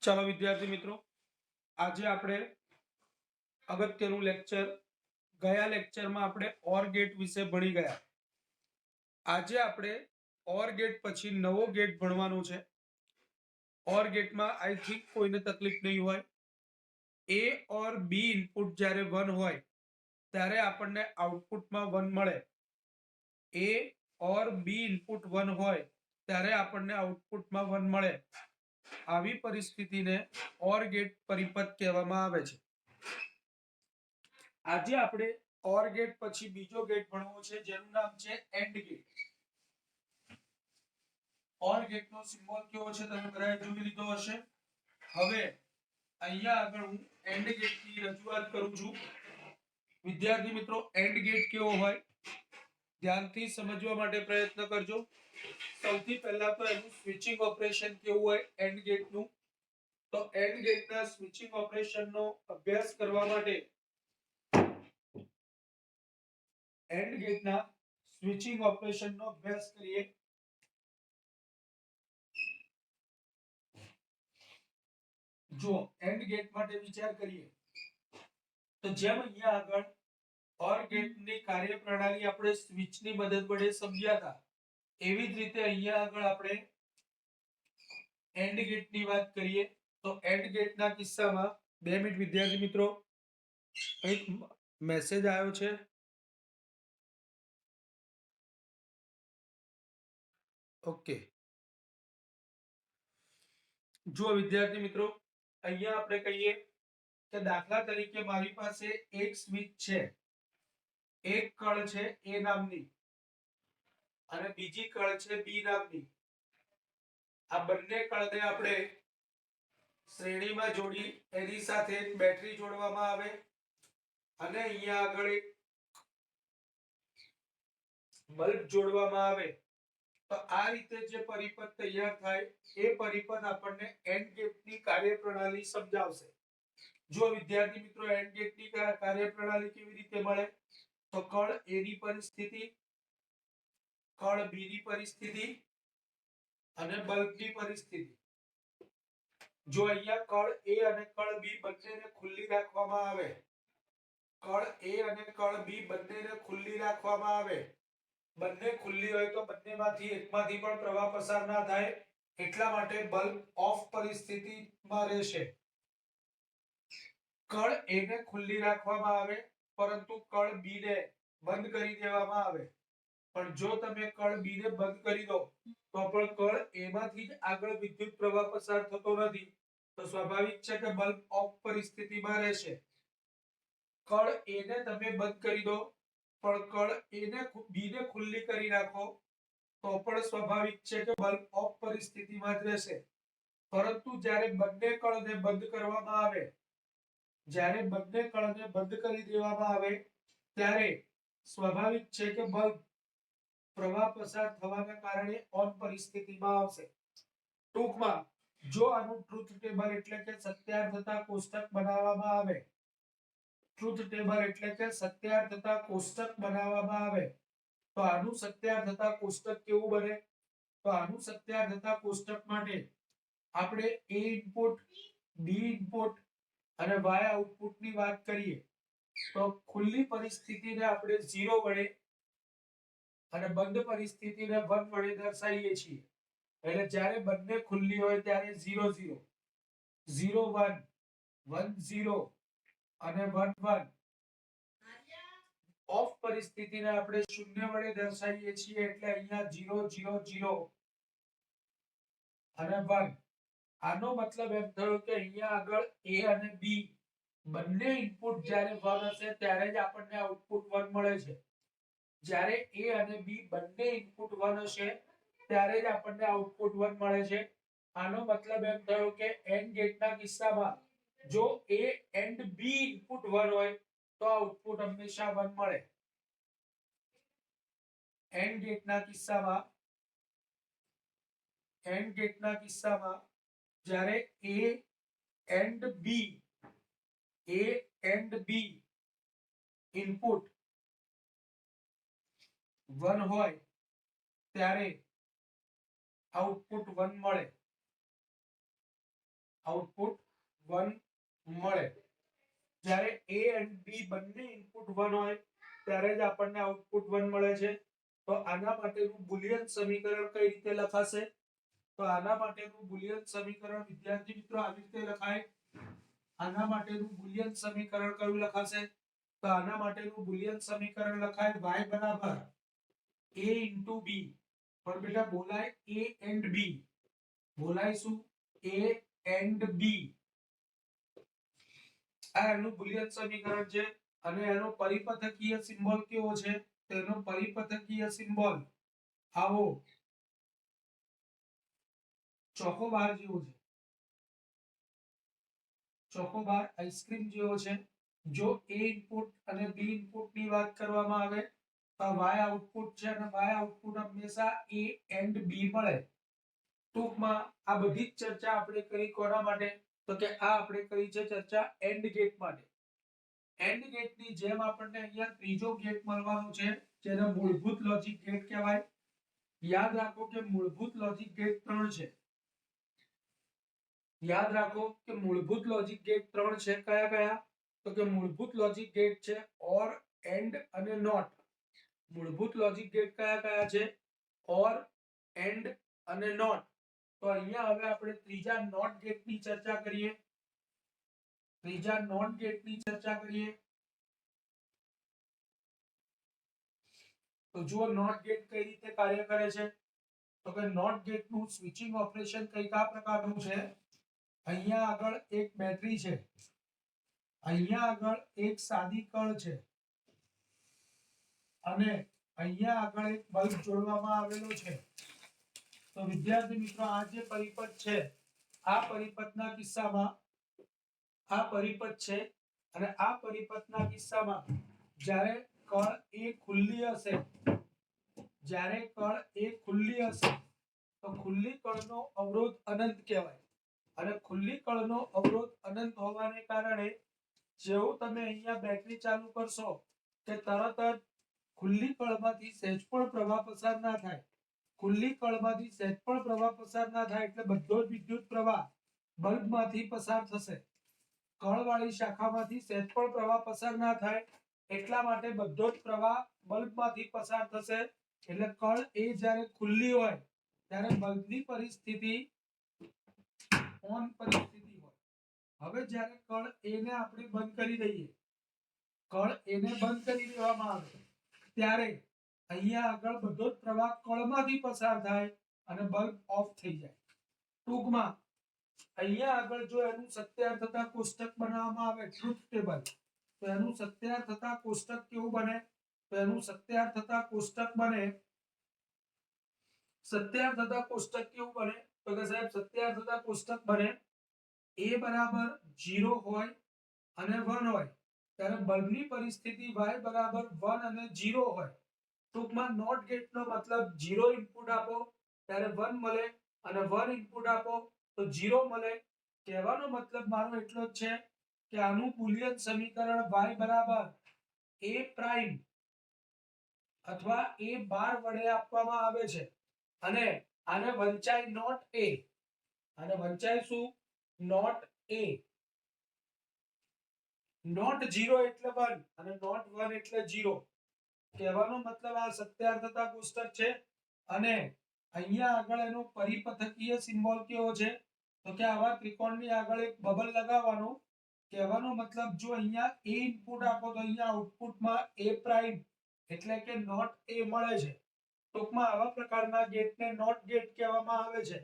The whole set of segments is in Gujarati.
ચાલો વિદ્યાર્થી મિત્રો, આજે આપણે અગત્યનું લેક્ચર, ગયા લેક્ચરમાં આપણે ઓર ગેટ વિશે ભણી ગયા. આજે આપણે ઓર ગેટ પછી નવો ગેટ ભણવાનો છે. ઓર ગેટમાં આઈ થિંક કોઈને તકલીફ નહીં હોય. એ ઓર બી ઇનપુટ જ્યારે 1 હોય ત્યારે આપણને આઉટપુટમાં 1 મળે. એ ઓર બી ઇનપુટ 1 હોય ત્યારે આપણને આઉટપુટમાં 1 મળે. આવી પરિસ્થિતિને ઓર ગેટ પરિપથ કહેવામાં આવે છે. આજે આપણે ઓર ગેટ પછી બીજો ગેટ ભણવો છે જેનું નામ છે એન્ડ ગેટ. ઓર ગેટનો સિમ્બોલ કેવો છે તમે બધાએ જોઈ લીધો હશે. હવે અહીંયા આગળ હું એન્ડ ગેટની રજૂઆત કરું છું. વિદ્યાર્થી મિત્રો, એન્ડ ગેટ કેવો હોય ધ્યાનથી સમજવા માટે પ્રયત્ન કરજો. સૌથી પહેલા તો એનું સ્વિચિંગ ઓપરેશન કેવું હોય એન્ડ ગેટનું. તો એન્ડ ગેટના સ્વિચિંગ ઓપરેશનનો અભ્યાસ કરવા માટે એન્ડ ગેટના સ્વિચિંગ ઓપરેશનનો અભ્યાસ કરીએ. જો એન્ડ ગેટ માટે વિચાર કરીએ તો જેમ અહીંયા આગળ ઓર ગેટની કાર્યપ્રણાલી આપણે સ્વિચની મદદ વડે સમજ્યા હતા, એવી જ રીતે અહીંયા આગળ આપણે એન્ડ ગેટની વાત કરીએ. તો એન્ડ ગેટના કિસ્સામાં 2 મિનિટ વિદ્યાર્થી મિત્રો, એક મેસેજ આવ્યો છે. ઓકે, જો વિદ્યાર્થી મિત્રો, અહીંયા આપણે કહીએ કે દાખલા તરીકે મારી પાસે એક સ્વિચ છે, એક કળ છે એ નામની અને બીજી કળ છે બી નામની. આ બંને કળને આપણે શ્રેણીમાં જોડી એની સાથે એક બેટરી જોડવામાં આવે અને અહીંયા આગળ એક બલ્બ જોડવામાં આવે. તો આ રીતે જે પરિપથ તૈયાર થાય એ પરિપથ આપણને એન્ડ ગેટની કાર્યપ્રણાલી સમજાવશે. જો વિદ્યાર્થી મિત્રો, એન્ડ ગેટની કાર્યપ્રણાલી કેવી રીતે મળે? તો કળ એ ની પરિસ્થિતિ, કળ બી ની પરિસ્થિતિ અને બલ્બની પરિસ્થિતિ. જો અહીંયા કળ એ અને કળ બી બંનેને ખુલ્લી રાખવામાં આવે, કળ એ અને કળ બી બંનેને ખુલ્લી રાખવામાં આવે, બંને ખુલ્લી હોય તો બંનેમાંથી એકમાંથી પણ પ્રવાહ પસાર ના થાય, એટલા માટે બલ્બ ઓફ પરિસ્થિતિમાં રહેશે. કળ એ ને ખુલ્લી રાખવામાં આવે પરંતુ કળ બી ને બંધ કરી દેવામાં આવે. પણ જો તમે કળ બી ને બંધ કરી દો તો પણ કળ એ માંથી જ આગળ વિદ્યુત પ્રવાહ પસાર થતો નથી, તો સ્વાભાવિક છે કે બલ્બ ઓફ પરિસ્થિતિમાં રહેશે. કળ એ ને તમે બંધ કરી દો પણ કળ એ ને બી ને ખુલ્લી કરી રાખો તો પણ સ્વાભાવિક છે કે બલ્બ ઓફ પરિસ્થિતિમાં જ રહેશે. પરંતુ જ્યારે બંને કળને બંધ કરવામાં આવે, જ્યારે બંને કળને બંધ કરી દેવામાં આવે ત્યારે સ્વાભાવિક છે કે બલ્બ પ્રવાહ પસાર થવાના કારણે ઓન પરિસ્થિતિમાં આવશે. ટૂંકમાં જો આનું ટ્રુથ ટેબલ એટલે કે સત્યાર્થતા કોષ્ટક બનાવવામાં આવે, ટ્રુથ ટેબલ એટલે કે સત્યાર્થતા કોષ્ટક બનાવવામાં આવે તો આનું સત્યાર્થતા કોષ્ટક કેવું બને? તો આનું સત્યાર્થતા કોષ્ટક માટે આપણે a ઇનપુટ, b ઇનપુટ અને y આઉટપુટની વાત કરીએ તો ખુલ્લી પરિસ્થિતિને આપણે 0 વડે અને બંધ પરિસ્થિતિને 1 વડે દર્શાવીએ છીએ. એટલે જ્યારે બંને ખુલ્લી હોય ત્યારે 0 0, 0 1, 1 0 અને 1 1. ઓફ પરિસ્થિતિને આપણે 0 વડે દર્શાવીએ છીએ એટલે અહીંયા 0 0 0 અને 1. આનો મતલબ એમ થયો કે અહીંયા આગળ a અને b બંને ઇનપુટ જ્યારે 1 હશે ત્યારે જ આપણને આઉટપુટ 1 મળે છે. જ્યારે a અને b બંને ઇનપુટ 1 હશે ત્યારે જ આપણને આઉટપુટ 1 મળે છે. આનો મતલબ એમ થયો કે એન્ડ ગેટના કિસ્સામાં જો a એન્ડ b ઇનપુટ 1 હોય તો આઉટપુટ હંમેશા 1 મળે. એન્ડ ગેટના કિસ્સામાં જ્યારે a એન્ડ b ઇનપુટ 1 હોય ત્યારે આઉટપુટ 1 મળે. આઉટપુટ 1 મળે. જ્યારે a and b બંને ઇનપુટ 1 હોય ત્યારે જ આપણને આઉટપુટ 1 મળે છે. તો આના માટેનું બુલિયન સમીકરણ કઈ રીતે લખાશે? તો આના માટેનું બુલિયન સમીકરણ વિદ્યાર્થી મિત્રો આવી રીતે લખાય. આના માટેનું બુલિયન સમીકરણ કયું લખાશે? તો આના માટેનું બુલિયન સમીકરણ લખાય y બરાબર a into b. પણ બેટા બોલાય a and b. બોલાય શું? a and b. આ એનું બુલિયન સમીકરણ છે અને એનો પરિપથકીય સિમ્બોલ કેવો છે? તેનો પરિપથકીય સિમ્બોલ આવો ચોકોબાર જેવો છે. ચોકોબાર આઈસ્ક્રીમ જેવો છે. જો a ઇનપુટ અને b ઇનપુટ ની વાત કરવામાં આવે તો y આઉટપુટ છે અને y આઉટપુટ હંમેશા a and b મળે. ટૂંકમાં આ બધી જ ચર્ચા આપણે કરી કોના માટે? તો કે આ આપણે કરી છે ચર્ચા એન્ડ ગેટ માટે. એન્ડ ગેટ ની જેમ આપણને અહીંયા ત્રીજો ગેટ મળવાનો છે જેને મૂળભૂત લોજિક ગેટ કહેવાય. યાદ રાખો કે મૂળભૂત લોજિક ગેટ 3 છે. યાદ રાખો કે મૂળભૂત લોજિક ગેટ 3 છે. કયા કયા? તો કે મૂળભૂત લોજિક ગેટ છે ઓર, એન્ડ અને નોટ. મૂળભૂત લોજિક ગેટ કયા કયા છે? ઓર, એન્ડ અને નોટ. તો અહીંયા હવે આપણે ત્રીજા નોટ ગેટ ની ચર્ચા કરીએ. ત્રીજા નોટ ગેટ ની ચર્ચા કરીએ. તો જુઓ નોટ ગેટ કઈ રીતે કાર્ય કરે છે. તો કે નોટ ગેટ નું સ્વિચિંગ ઓપરેશન કઈ પ્રકારનું છે? અહીંયા આગળ એક બેટરી છે, અહીંયા આગળ એક સાદી કળ છે અને અહીંયા આગળ એક બલ્બ જોડવામાં આવેલો છે. તો વિદ્યાર્થી મિત્રો આ જે પરિપથ છે, આ પરિપથના કિસ્સામાં આ પરિપથ છે અને આ પરિપથના કિસ્સામાં જ્યારે કળ એ ખુલ્લી હશે, જ્યારે કળ એ ખુલ્લી હશે તો ખુલ્લી કળનો અવરોધ અનંત કહેવાય. અને ખુલ્લી કળનો અવરોધ અનંત હોવાને કારણે જેવું તમે અહીંયા બેટરી ચાલુ કરશો કે તરત જ ખુલ્લી કળમાંથી સહેજ પણ પ્રવાહ પસાર ના થાય. ખુલ્લી કળમાંથી સહેજ પણ પ્રવાહ પસાર ના થાય એટલે બધો જ વિદ્યુત પ્રવાહ બલ્બમાંથી પસાર થશે. કળવાળી શાખામાંથી સહેજ પણ પ્રવાહ પસાર ના થાય એટલા માટે બધો જ પ્રવાહ બલ્બમાંથી પસાર થશે. એટલે કળ એ જ્યારે ખુલ્લી હોય ત્યારે બલ્બની પરિસ્થિતિ ઓન પરિસ્થિતિ હોય. હવે જ્યારે કળ એ ને આપણે બંધ કરી દઈએ, કળ એ ને બંધ કરી દેવામાં આવે ત્યારે અહીંયા આગળ બધો જ પ્રવાહ કળમાંથી પસાર થાય અને બલ્બ ઓફ થઈ જાય. ટૂંકમાં અહીંયા આગળ જો એનું સત્યાર થતા કોષ્ટક બનાવવામાં આવે ટ્રુથ ટેબલ, તો એનું સત્યાર થતા કોષ્ટક કેવું બને? તો એનું સત્યાર થતા કોષ્ટક બને, સત્યાર થતા કોષ્ટક કેવું બને? તો કે સાહેબ સત્યાર થતા કોષ્ટક બને a બરાબર 0 હોય અને 1 હોય ત્યારે બલ્બની પરિસ્થિતિ y બરાબર 1 અને 0 હોય. ટૂંકમાં નોટ ગેટનો મતલબ 0 ઇનપુટ આપો ત્યારે 1 મળે અને 1 ઇનપુટ આપો તો 0 મળે. કહેવાનો મતલબ મારો એટલો જ છે કે આનું બુલિયન સમીકરણ y બરાબર a પ્રાઇમ અથવા a બાર વડે આપવામાં આવે છે અને આને વંચાય નોટ a. આને વંચાય શું? Not a. નોટ 0 એટલે 1 અને નોટ 1 એટલે 0. કહેવાનો મતલબ આ સત્યાર થતા કોષ્ટક છે અને અહીંયા આગળ એનો પરિપથકીય સિમ્બોલ કેવો છે? તો કે આવા ત્રિકોણની આગળ એક બબલ લગાવવાનો. કહેવાનો મતલબ જો અહીંયા a ઇનપુટ આપો તો અહીંયા આઉટપુટમાં a પ્રાઇમ એટલે કે નોટ a મળે છે. ટૂંકમાં આવા પ્રકારના ગેટને નોટ ગેટ કહેવામાં આવે છે.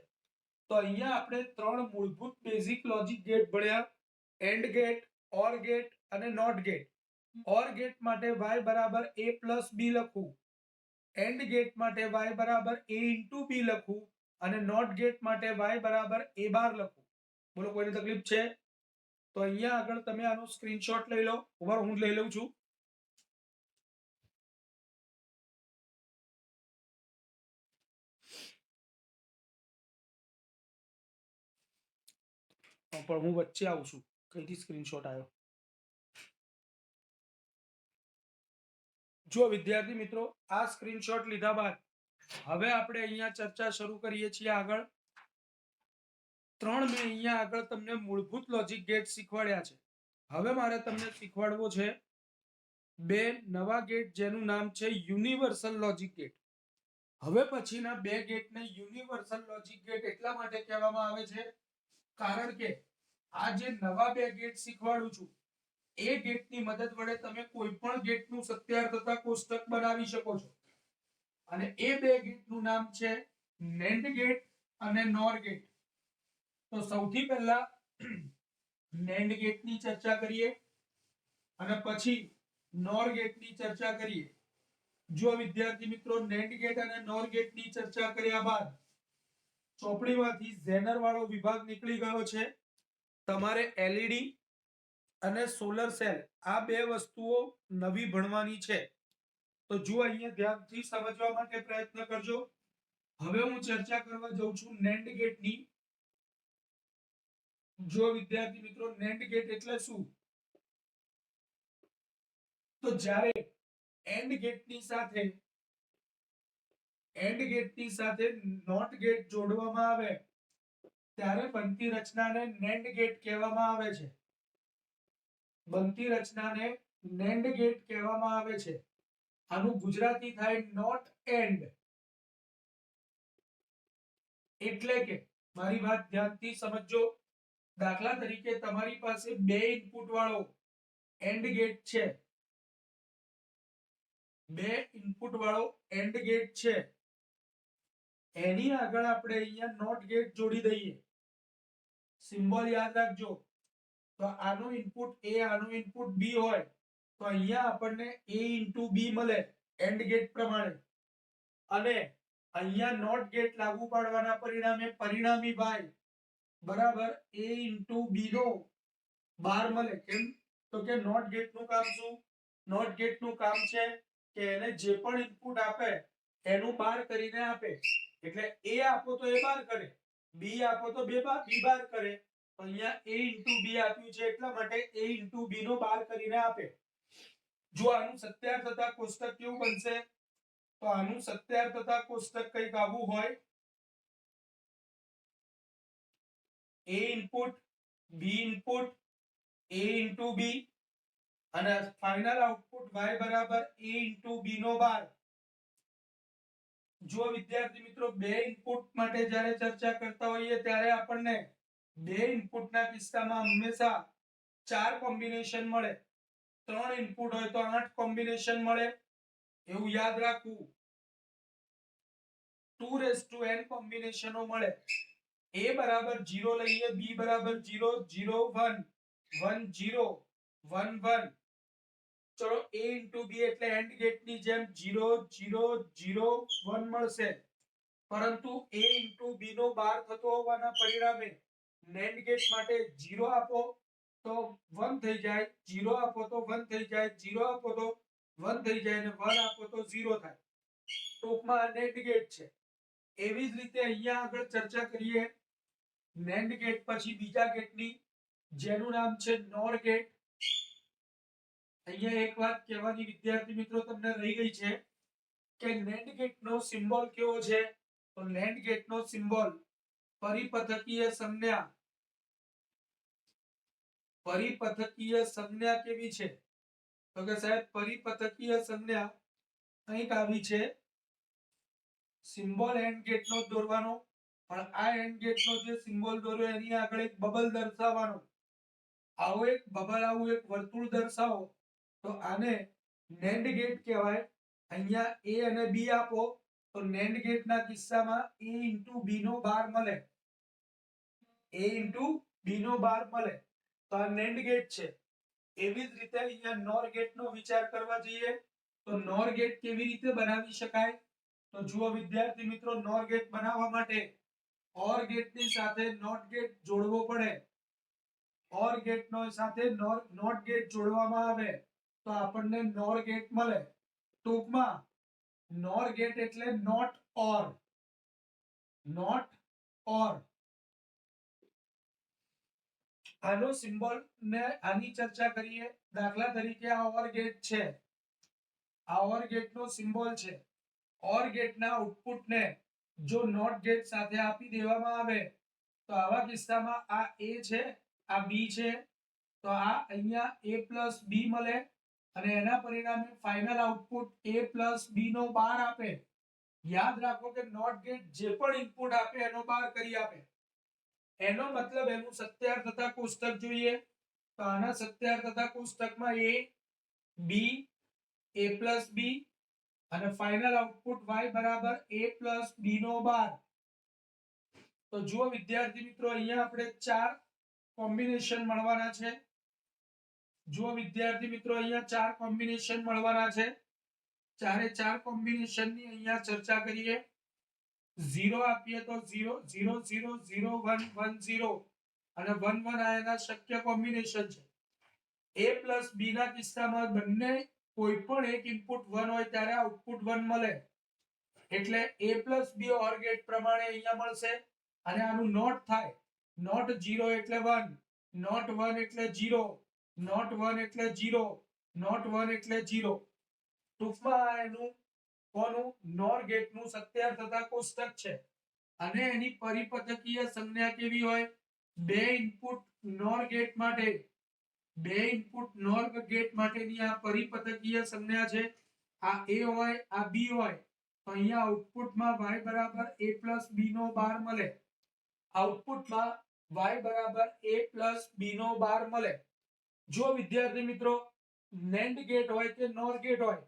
તો અહીંયા આપણે ત્રણ મૂળભૂત બેઝિક લોજિક ગેટ ભણ્યા: એન્ડ ગેટ, ઓર ગેટ અને નોટ ગેટ. ઓર ગેટ માટે y બરાબર a પ્લસ b લખવું, એન્ડ ગેટ માટે y બરાબર a ઇન્ટુ b લખવું અને નોટ ગેટ માટે y બરાબર a બાર લખવું. બોલો કોઈને તકલીફ છે? તો અહીંયા આગળ તમે આનો સ્ક્રીનશોટ લઈ લો. ઉભા હું લઈ લઉં છું. પણ હું વચ્ચે આવું છું. કઈથી સ્ક્રીનશોટ આવ્યો? જો વિદ્યાર્થી મિત્રો આ સ્ક્રીનશોટ લીધા બાદ હવે આપણે અહીંયા ચર્ચા શરૂ કરીએ છીએ આગળ. ત્રણ મેં અહીંયા આગળ તમને મૂળભૂત લોજિક ગેટ શીખવાડ્યા છે. હવે મારે તમને શીખવાડવો છે બે નવા ગેટ જેનું નામ છે યુનિવર્સલ લોજિક ગેટ. હવે પછીના બે ગેટને યુનિવર્સલ લોજિક ગેટ એટલા માટે કહેવામાં આવે છે કારણ કે આ જે નવા બે ગેટ શીખવાડું છું એ ગેટની મદદ વડે તમે કોઈ પણ ગેટનું સત્યાર્થતા કોષ્ટક બનાવી શકો છો. અને એ બે ગેટનું નામ છે નેન્ડ ગેટ અને નોર ગેટ. તો સૌથી પહેલા નેન્ડ ગેટની ચર્ચા કરીએ અને પછી નોર ગેટની ચર્ચા કરીએ. જો વિદ્યાર્થી મિત્રો નેન્ડ ગેટ અને નોર ગેટની ચર્ચા કર્યા બાદ ચોપડીમાંથી ઝેનર વાળો વિભાગ નીકળી ગયો છે. તમારે એલઈડી અને સોલર સેલ આ બે વસ્તુઓ નવી ભણવાની છે. તો જો અહીંયા ધ્યાનથી સમજવા માટે પ્રયત્ન કરજો. હવે હું ચર્ચા કરવા જઉં છું નેન્ડ ગેટની. જો વિદ્યાર્થી મિત્રો નેન્ડ ગેટ એટલે શું? તો જ્યારે એન્ડ ગેટની સાથે નોટ ગેટ જોડવામાં આવે ત્યારે બનતી રચનાને નેન્ડ ગેટ કહેવામાં આવે છે. બનતી રચનાને નેન્ડ ગેટ કહેવામાં આવે છે. આનું ગુજરાતી થાય નોટ એન્ડ. એટલે કે મારી વાત ધ્યાનથી સમજજો. દાખલા તરીકે તમારી પાસે બે ઇનપુટ વાળો એન્ડ ગેટ છે. બે ઇનપુટ વાળો એન્ડ ગેટ છે. એની આગળ આપણે અહીંયા નોટ ગેટ જોડી દઈએ. સિમ્બોલ યાદ રાખજો. તો આનું ઇનપુટ A આનું ઇનપુટ B હોય તો અહીંયા આપણને A * B મળે એન્ડ ગેટ પ્રમાણે. અને અહીંયા નોટ ગેટ લાગુ પાડવાના પરિણામે પરિણામી y બરાબર A * B નો બાર મળે. કેમ? તો કે નોટ ગેટનું કામ શું? નોટ ગેટનું કામ છે કે એને જે પણ ઇનપુટ આપે એનું બાર કરીને આપે. એટલે A આપો તો એ બાર કરે, B આપો તો B બાર કરે. અહીંયા A * B આપ્યું છે એટલા માટે A * B નો બાર કરીને આપે. જો આનું સત્યાર્થતા કોષ્ટક કેવું બનશે? તો આનું સત્યાર્થતા કોષ્ટક કંઈક આવું હોય. A input, B input, A * B અને ફાઇનલ આઉટપુટ y બરાબર A * B નો બાર. જો વિદ્યાર્થી મિત્રો બે ઇનપુટ માટે જ્યારે ચર્ચા કરતા હોઈએ ત્યારે આપણને બે ઇનપુટના કિસ્સામાં હંમેશા 4 કોમ્બિનેશન મળે. 3 ઇનપુટ હોય તો 8 કોમ્બિનેશન મળે. એવું યાદ રાખવું. 2n કોમ્બિનેશનો મળે. A બરાબર 0 લઈએ, B બરાબર 0 0 1 1 0 1 1. ચલો A * B એટલે એન્ડ ગેટની જેમ 0 0 0 1 મળશે. પરંતુ A * B નો બાર થતો હોવાના પરિણામે નેન્ડ ગેટ માટે 0 આપો તો 1 થઈ જાય, 0 આપો તો 1 થઈ જાય, 0 આપો તો 1 થઈ જાય અને 1 આપો તો 0 થાય. ટૂંકમાં આ નેન્ડ ગેટ છે. એવી જ રીતે અહીંયા આગળ ચર્ચા કરીએ નેન્ડ ગેટ પછી બીજા ગેટની જેનું નામ છે નોર ગેટ. અહીંયા એક વાત કહેવાની વિદ્યાર્થી મિત્રો તમને રહી ગઈ છે કે નેન્ડ ગેટનો સિમ્બોલ કેવો છે? તો નેન્ડ ગેટનો સિમ્બોલ પરિપથકીય સંજ્ઞા. પરિપથકીય સંજ્ઞા કેવી છે? તો કે સાહેબ પરિપથકીય સંજ્ઞા કંઈક આવી છે. સિમ્બોલ એન્ડ ગેટનો દોરવાનો, પણ આ એન્ડ ગેટનો જે સિમ્બોલ દોર્યો એની આગળ એક બબલ દર્શાવવાનો. આવો એક બબલ, આવું એક વર્તુળ દર્શાવો તો આને નેન્ડ ગેટ કહેવાય. અહીંયા A અને B આપો તો નેન્ડ ગેટના કિસ્સામાં A * B નો બાર મળે. A * B નો બાર મળે. તો આ નેન્ડ ગેટ છે. એવી જ રીતે અહીંયા નોર ગેટનો વિચાર કરવા જઈએ તો નોર ગેટ કેવી રીતે બનાવી શકાય? તો જુઓ વિદ્યાર્થી મિત્રો, નોર ગેટ બનાવવા માટે ઓર ગેટની સાથે નોટ ગેટ જોડવો પડે. ઓર ગેટનો સાથે નોટ ગેટ જોડવામાં આવે તો આપણને નોર ગેટ મળે. ટૂંકમાં નોર ગેટ એટલે નોટ ઓર. નોટ ઓર. આનો સિમ્બોલ ને આની ચર્ચા કરીએ. દાખલા તરીકે આ ઓર ગેટ છે. આ ઓર ગેટનો સિમ્બોલ છે. ઓર ગેટના આઉટપુટને જો નોટ ગેટ સાથે આપી દેવામાં આવે તો આવા કિસ્સામાં આ a છે, આ b છે, તો આ અહીંયા a plus b મળે અને એના પરિણામે final output a plus b નો 12 આપે. યાદ રાખો કે નોટ ગેટ જે પણ ઇનપુટ આપે એનો 12 કરી આપે. એનો મતલબ એનું સત્યાર તથા કોષ્ટક જોઈએ. તો આના સત્યાર તથા કોષ્ટકમાં a b a plus b અને ફાઇનલ આઉટપુટ y બરાબર a plus b નો 12. તો જુઓ વિદ્યાર્થી મિત્રો, અહીંયા આપણે ચાર કોમ્બિનેશન મળવાના છે. જુઓ વિદ્યાર્થી મિત્રો, અહીંયા ચાર કોમ્બિનેશન મળવાના છે. ચારે ચાર કોમ્બિનેશનની અહીંયા ચર્ચા કરીએ. 0 આપીએ તો 0 0 0 0 1 1 0 અને 1 1 આ એના શક્ય કોમ્બિનેશન છે. a plus b ના કિસ્સામાં બંને કોઈ પણ એક ઇનપુટ 1 હોય ત્યારે આઉટપુટ 1 મળે. એટલે a plus b OR gate પ્રમાણે અહીંયા મળશે અને આનું નોટ થાય. નોટ 0 એટલે 1, નોટ 1 એટલે 0, નોટ 1 એટલે 0, નોટ 1 એટલે 0. ટૂંકમાં આ એનું કોનું નોર ગેટનું સત્યાર તથા કોષ્ટક છે. અને એની પરિપથકીય સંજ્ઞા કેવી હોય? બે ઇનપુટ નોર ગેટ માટે, બે ઇનપુટ નોર ગેટ માટેની આ પરિપથકીય સંજ્ઞા છે. આ a હોય, આ b હોય, તો અહીંયા આઉટપુટમાં y બરાબર a plus b નો 12 મળે. આઉટપુટમાં y બરાબર a plus b નો 12 મળે. જો વિદ્યાર્થી મિત્રો NAND ગેટ હોય કે NOR ગેટ હોય,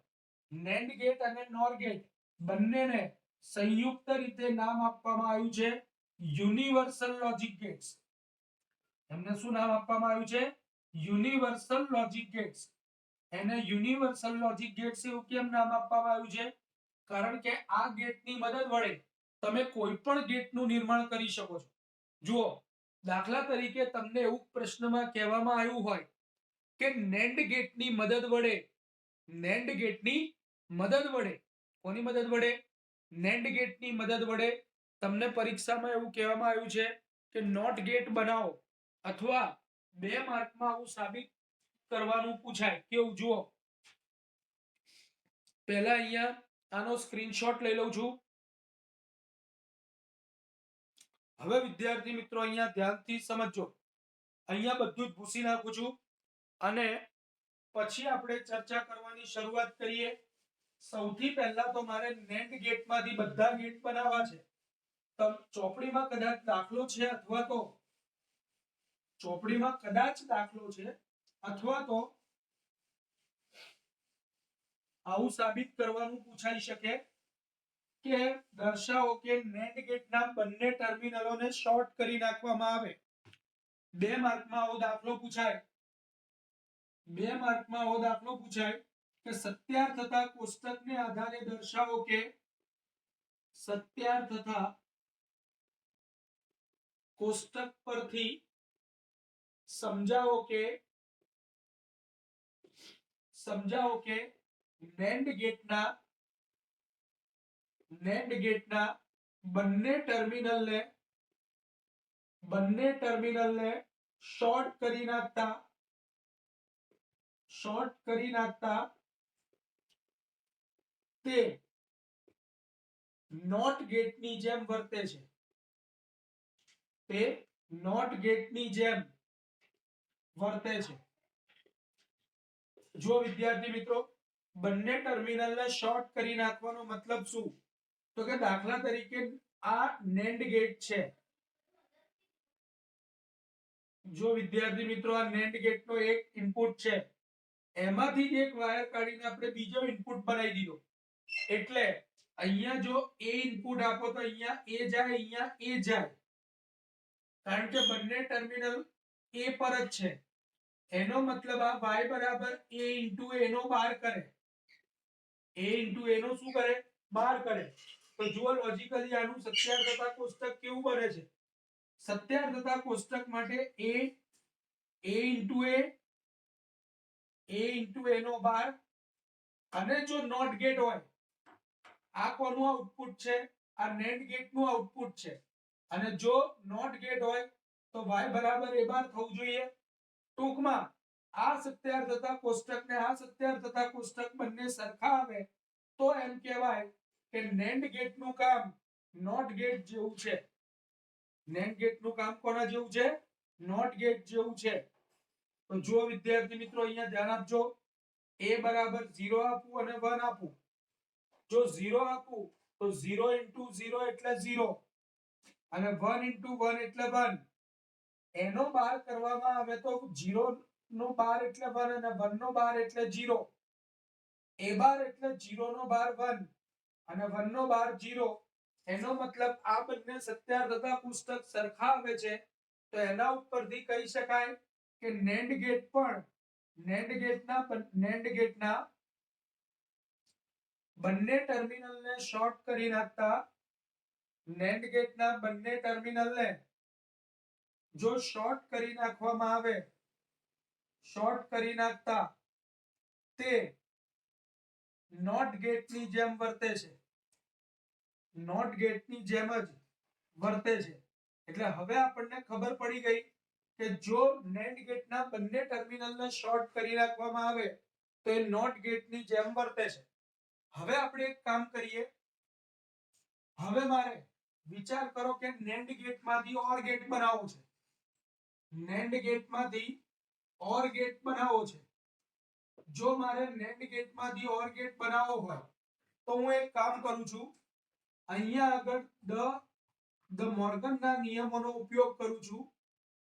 NAND ગેટ અને NOR ગેટ બંનેને સંયુક્ત રીતે નામ આપવામાં આવ્યું છે યુનિવર્સલ લોજિક ગેટ્સ. એમને શું નામ આપવામાં આવ્યું છે? Universal logic gates. એને યુનિવર્સલ લોજિક ગેટ્સ એવું કેમ નામ આપવામાં આવ્યું છે? કારણ કે આ ગેટની મદદ વડે તમે કોઈ પણ ગેટનું નિર્માણ કરી શકો છો. જુઓ, દાખલા તરીકે તમને એવું પ્રશ્નમાં કહેવામાં આવ્યું હોય કે NAND ગેટની મદદ વડે, NAND ગેટની મદદ વડે, કોની મદદ વડે? NAND ગેટની મદદ વડે તમને પરીક્ષામાં એવું કહેવામાં આવ્યું છે કે નોટ ગેટ બનાવો, અથવા 2 માર્કમાં આવું સાબિત કરવાનું પૂછાય. કેવું? જુઓ, પહેલા અહીંયા આનો સ્ક્રીનશોટ લઈ લઉં છું. હવે વિદ્યાર્થી મિત્રો અહીંયા ધ્યાનથી સમજો. અહીંયા બધું જ ભૂસી નાખું છું અને પછી આપણે ચર્ચા કરવાની શરૂઆત કરીએ. સૌથી પહેલા તો મારે NAND ગેટમાંથી બધા ગેટ બનાવવા છે. ચોપડીમાં કદાચ દાખલો છે, અથવા તો ચોપડીમાં કદાચ દાખલો છે, અથવા તો આવું સાબિત કરવાનું પૂછાઈ શકે કે દર્શાવો કે NAND ગેટના બંને ટર્મિનલોને શોર્ટ કરી નાખવામાં આવે. 2 માર્કમાં આવો દાખલો પૂછાય. 2 માર્કમાં આવો દાખલો પૂછાય કે સત્યાર તથા કોષ્ટકને આધારે દર્શાવો કે સત્યાર તથા કોષ્ટક પરથી સમજાવો કે NAND ગેટના બંને ટર્મિનલને શોર્ટ કરી નાખતા તે નોટ ગેટની જેમ વર્તે છે. તે નોટ ગેટની જેમ વર્તે છે. જો વિદ્યાર્થી મિત્રો, બંને ટર્મિનલને શોર્ટ કરી નાખવાનો મતલબ શું? તો કે દાખલા તરીકે આ NAND ગેટ છે. જો વિદ્યાર્થી મિત્રો આ NAND ગેટનો એક ઇનપુટ છે, એમાંથી જ એક વાયર કાઢીને આપણે બીજો ઇનપુટ બનાવી દીધો. એટલે અહીંયા જો a ઇનપુટ આપો તો અહીંયા a જાય, અહીંયા a જાય, કારણ કે બંને ટર્મિનલ a પર જ છે. એનો મતલબ આ y બરાબર a into a નો 12 કરે. a into a નો શું કરે? 12 કરે. તો જુઓ લોજિકલી આનું સત્યાર તથા કોષ્ટક કેવું બને છે? સત્યાર તથા કોષ્ટક માટે a into a નો 12, અને જો નોટ ગેટ હોય, આ કોનું આઉટપુટ છે? આ NAND ગેટનું આઉટપુટ છે. અને જો નોટ ગેટ હોય તો y બરાબર a બાર થવું જોઈએ. ટૂંકમાં આ સત્યાર તથા કોષ્ટક ને આ સત્યાર તથા કોષ્ટક બંને સરખા આવે તો એમ કહેવાય કે NAND ગેટનું કામ નોટ ગેટ જેવું છે. NAND ગેટ નું કામ કોના જેવું છે? નોટ ગેટ જેવું છે. તો જો વિદ્યાર્થી મિત્રો અહીંયા ધ્યાન આપજો, a બરાબર 0 આપું અને 1 આપું. જો 0 આપું તો 0 * 0 એટલે 0 અને 1 * 1 એટલે 1. એનો બાર કરવામાં આવે તો 0 નો બાર એટલે 1 અને 1 નો બાર એટલે 0. a બાર એટલે 0 નો બાર 1 અને 1 નો બાર 0. એનો મતલબ આ બંને સત્યાર્થતા કોષ્ટક સરખા આવે છે. તો એના ઉપરથી કહી શકાય કે NAND ગેટ પણ NAND ગેટના બંને ટર્મિનલને શોર્ટ કરી નાખતા NAND ગેટના બંને ટર્મિનલને જો શોર્ટ કરી નાખવામાં આવે, શોર્ટ કરી નાખતા તે નોટ ગેટની જેમ વર્તે છે. નોટ ગેટની જેમ જ વર્તે છે. એટલે હવે આપણને ખબર પડી ગઈ કે જો NAND ગેટના બંને ટર્મિનલને શોર્ટ કરી નાખવામાં આવે તો એ નોટ ગેટની જેમ વર્તે છે. હવે આપણે એક કામ કરીએ. હવે મારે વિચાર કરો કે NAND ગેટમાંથી OR ગેટ બનાવવો છે. NAND ગેટમાંથી OR ગેટ બનાવવો છે. જો મારે NAND ગેટમાંથી OR ગેટ બનાવવો હોય તો હું એક કામ કરું છું. અહીંયા આગળ ધ મોર્ગનના નિયમોનો ઉપયોગ કરું છું.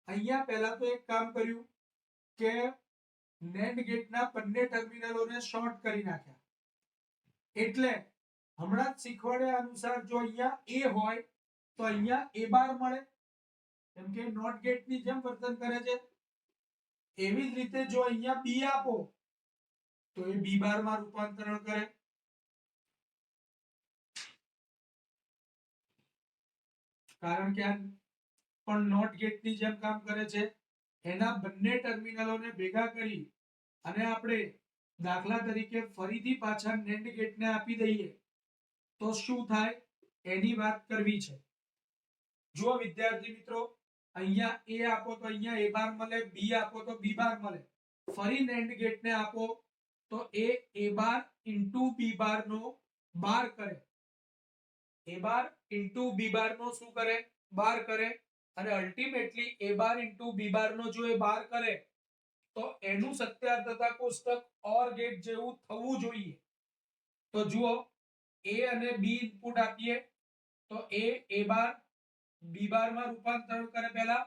અહીંયા પહેલા તો એક કામ કર્યું કે NAND ગેટના બંને ટર્મિનલોને શોર્ટ કરી નાખ્યા. એટલે હમણાં જ શીખવાડ્યા અનુસાર જો અહીંયા a હોય તો અહીંયા a બાર મળે, કેમ કે નોટ ગેટની જેમ વર્તન કરે છે. એવી જ રીતે જો અહીંયા b આપો તો એ b બાર માં રૂપાંતરણ કરે. કારણ કે આ પણ નોટ ગેટની જેમ કામ કરે છે. એના બંને ટર્મિનલોને ભેગા કરી અને આપણે દાખલા તરીકે ફરીથી પાછા NAND ગેટને આપી દઈએ તો શું થાય એની વાત કરવી છે. જો વિદ્યાર્થી મિત્રો અહીંયા a આપો તો અહીંયા a બાર મળે, b આપો તો b બાર મળે. ફરી NAND ગેટને આપો તો એ a બાર * b બાર નો બાર કરે. a બાર * b બાર નો શું કરે? બાર કરે. અને ultimately a bar * b bar નો જો એ બાર કરે તો એનું સત્યાર્થતા કોષ્ટક OR ગેટ જેવું થવું જોઈએ. તો જુઓ a અને b ઇનપુટ આપીએ તો a બાર b બાર માં રૂપાંતરણ કરે પહેલા,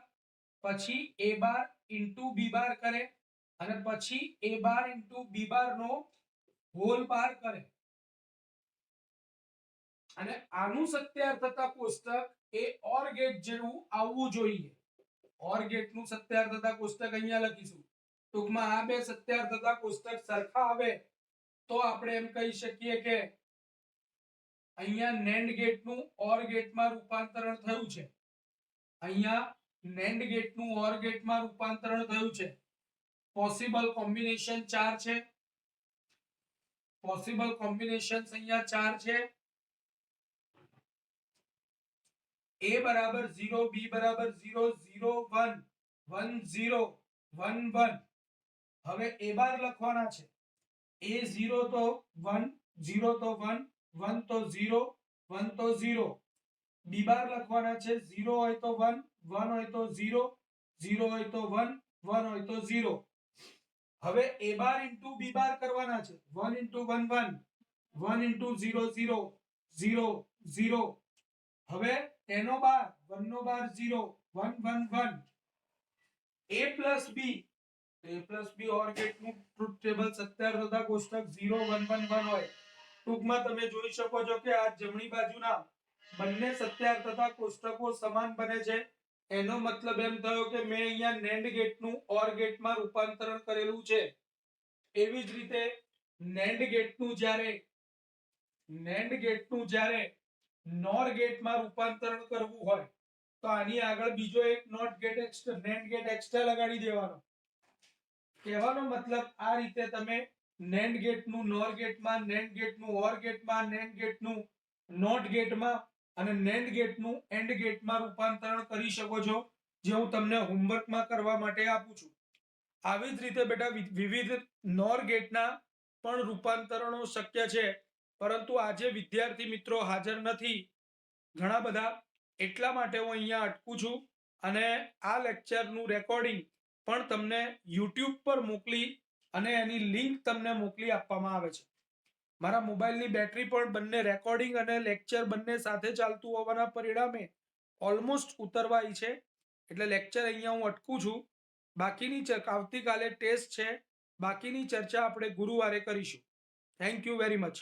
પછી a બાર * b બાર કરે અને પછી a બાર * b બાર નો હોલ બાર કરે. અને આનું સત્યાર્થતા કોષ્ટક એ OR ગેટ જેવું આવવું જોઈએ. OR ગેટનું સત્યાર્થતા કોષ્ટક અહીંયા લખીશું. ટૂંકમાં આ બે સત્યાર્થતા કોષ્ટક સરખા આવે તો આપણે એમ કહી શકીએ કે અહીંયા NAND ગેટનું OR ગેટમાં રૂપાંતરણ થયું છે. અહીંયા NAND ગેટનું OR ગેટમાં રૂપાંતરણ થયું છે. પોસિબલ કોમ્બિનેશન 4 છે. પોસિબલ કોમ્બિનેશન્સ અહીંયા 4 છે. a બરાબર 0, b બરાબર 0, 0 1 1 0 1 1. હવે a બાર લખવાના છે. a 0 તો 1, 0 તો 1, 1 તો 0, 1 તો 0. b બાર લખવાના છે. 0 હોય તો 1, 1 હોય તો 0, 0 હોય તો 1, 1 હોય તો 0. હવે a બાર * b બાર કરવાના છે. 1 * 1 1, 1 * 0 0, 0 0. હવે એનો બાર 1 નો બાર 0, 1 1 1. a + b, a + b OR ગેટનું ટ્રુથ ટેબલ સત્યાર્થતા કોષ્ટક 0 1 1 1 હોય. ટૂંકમાં તમે જોઈ શકો છો કે આ જમણી બાજુના બંને સત્યાર્થતા કોષ્ટકો સમાન બને છે. એનો મતલબ એમ થયો કે મેં અહીંયા NAND ગેટનું OR ગેટમાં રૂપાંતરણ કરેલું છે. એવી જ રીતે NAND ગેટનું જ્યારે NOR ગેટમાં રૂપાંતરણ કરવું હોય તો આની આગળ બીજો એક NAND ગેટ એક્સ્ટ્રા લગાડી દેવાનો. કહેવાનો મતલબ આ રીતે તમે NAND ગેટનું NOR ગેટમાં, NAND ગેટનું OR ગેટમાં, NAND ગેટનું NOT ગેટમાં અને NAND ગેટનું AND ગેટમાં રૂપાંતરણ કરી શકો છો, જે હું તમને હોમવર્કમાં કરવા માટે આપું છું. આવી જ રીતે બેટા વિવિધ NOR ગેટના પણ રૂપાંતરણો શક્ય છે, પરંતુ આજે વિદ્યાર્થી મિત્રો હાજર નથી. ઘણા બધા એટલા માટે હું અહીંયા અટકું છું અને આ લેક્ચરનું રેકોર્ડિંગ પણ તમને યુટ્યુબ પર મોકલી અને એની લિંક તમને મોકલી આપવામાં આવે છે. મારા મોબાઈલની બેટરી પણ બંને રેકોર્ડિંગ અને લેક્ચર બંને સાથે ચાલતું હોવાના પરિણામે ઓલમોસ્ટ ઉતરવા આવી છે. એટલે લેક્ચર અહીંયા હું અટકું છું. બાકીની આવતીકાલે ટેસ્ટ છે, બાકીની ચર્ચા આપણે ગુરુવારે કરીશું. Thank you very much.